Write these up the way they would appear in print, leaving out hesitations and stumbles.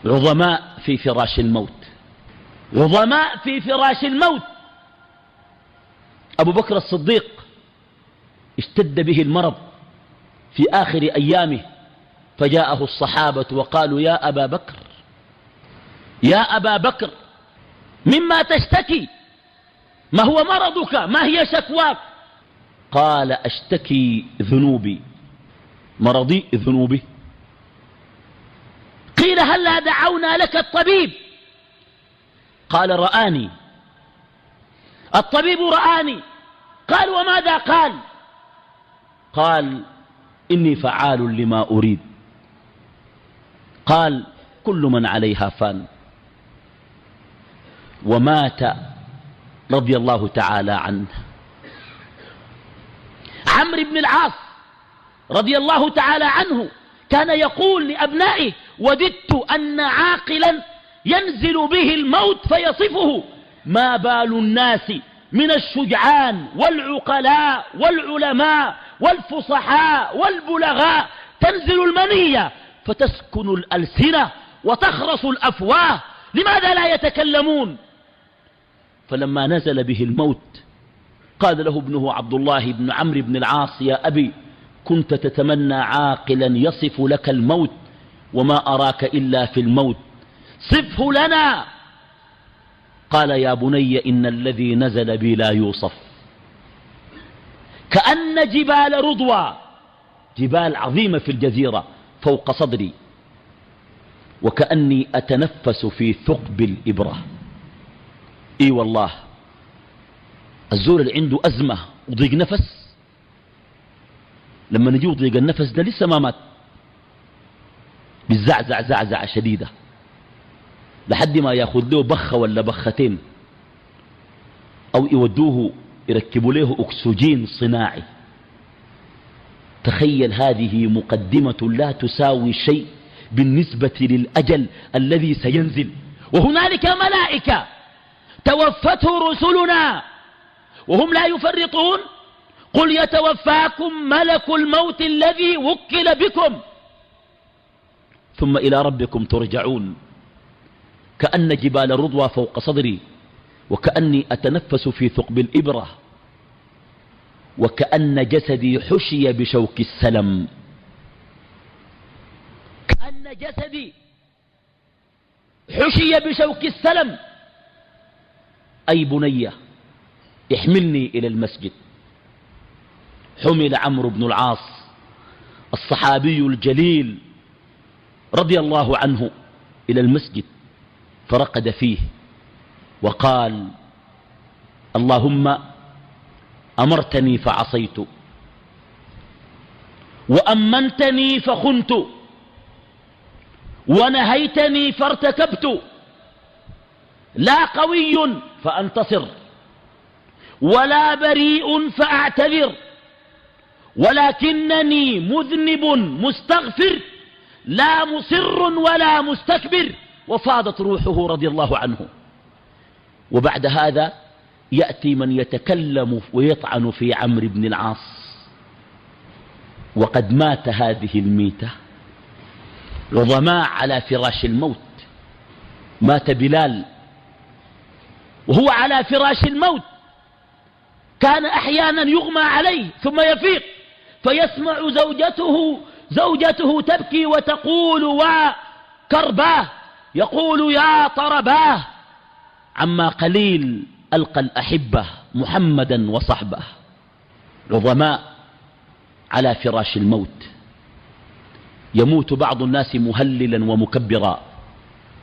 عظماء في فراش الموت، عظماء في فراش الموت. أبو بكر الصديق اشتد به المرض في آخر أيامه، فجاءه الصحابة وقالوا: يا أبا بكر، يا أبا بكر، مما تشتكي؟ ما هو مرضك؟ ما هي شكواك؟ قال: أشتكي ذنوبي. مرضي ذنوبي. قيل: هلا دعونا لك الطبيب؟ قال: رآني الطبيب، رآني. قال: وماذا قال؟ قال: إني فعال لما أريد. قال: كل من عليها فان. ومات رضي الله تعالى عنه. عمرو بن العاص رضي الله تعالى عنه كان يقول لأبنائه: وددت أن عاقلا ينزل به الموت فيصفه: ما بال الناس من الشجعان والعقلاء والعلماء والفصحاء والبلغاء تنزل المنية فتسكن الألسنة وتخرس الأفواه، لماذا لا يتكلمون؟ فلما نزل به الموت قال له ابنه عبد الله بن عمرو بن العاص: يا أبي، كنت تتمنى عاقلا يصف لك الموت، وما أراك إلا في الموت، صفه لنا. قال: يا بني، إن الذي نزل بي لا يوصف. كأن جبال رضوى، جبال عظيمة في الجزيرة، فوق صدري، وكأني أتنفس في ثقب الإبرة. إي والله، الزول اللي عنده أزمة وضيق نفس، لما نجي وضيق النفس ده لسه ما مات، بالزعزع زعزعة شديدة لحد ما ياخذ له بخة ولا بختين، أو يودوه يركبوا له أكسجين صناعي. تخيل، هذه مقدمة لا تساوي شيء بالنسبة للأجل الذي سينزل. وهنالك ملائكة توفته رسلنا وهم لا يفرطون: قل يتوفاكم ملك الموت الذي وكل بكم ثم إلى ربكم ترجعون. كأن جبال الرضوى فوق صدري، وكأني أتنفس في ثقب الإبرة، وكأن جسدي حشي بشوك السلم، كأن جسدي حشي بشوك السلم. أي بني، احملني إلى المسجد. حمل عمرو بن العاص الصحابي الجليل رضي الله عنه إلى المسجد، فرقد فيه وقال: اللهم أمرتني فعصيت، وأمنتني فخنت، ونهيتني فارتكبت، لا قوي فأنتصر، ولا بريء فأعتذر، ولكنني مذنب مستغفر، لا مصر ولا مستكبر. وفاضت روحه رضي الله عنه. وبعد هذا يأتي من يتكلم ويطعن في عمرو بن العاص، وقد مات هذه الميتة. عظماء على فراش الموت. مات بلال وهو على فراش الموت، كان أحيانا يغمى عليه ثم يفيق، فيسمع زوجته تبكي وتقول وكرباه، يقول: يا طرباه، عما قليل ألقى الأحبة محمدا وصحبه. عظماء على فراش الموت. يموت بعض الناس مهللا ومكبرا،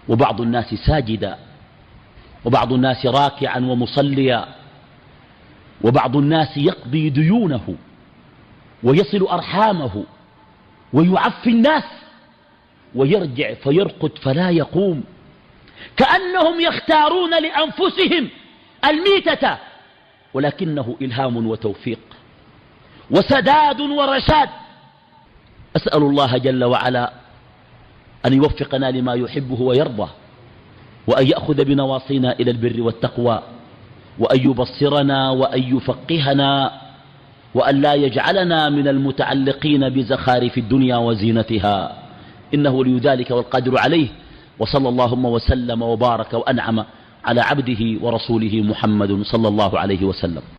وبعض الناس ساجدا، وبعض الناس راكعا ومصليا، وبعض الناس يقضي ديونه ويصل أرحامه ويعفي الناس، ويرجع فيرقد فلا يقوم، كأنهم يختارون لأنفسهم الميتة، ولكنه إلهام وتوفيق وسداد ورشاد. أسأل الله جل وعلا أن يوفقنا لما يحبه ويرضى، وأن يأخذ بنواصينا إلى البر والتقوى، وأن يبصرنا وأن يفقهنا، وأن لا يجعلنا من المتعلقين بزخارف الدنيا وزينتها، إنه ولي ذلك والقادر عليه. وصلى اللهم وسلم وبارك وأنعم على عبده ورسوله محمد صلى الله عليه وسلم.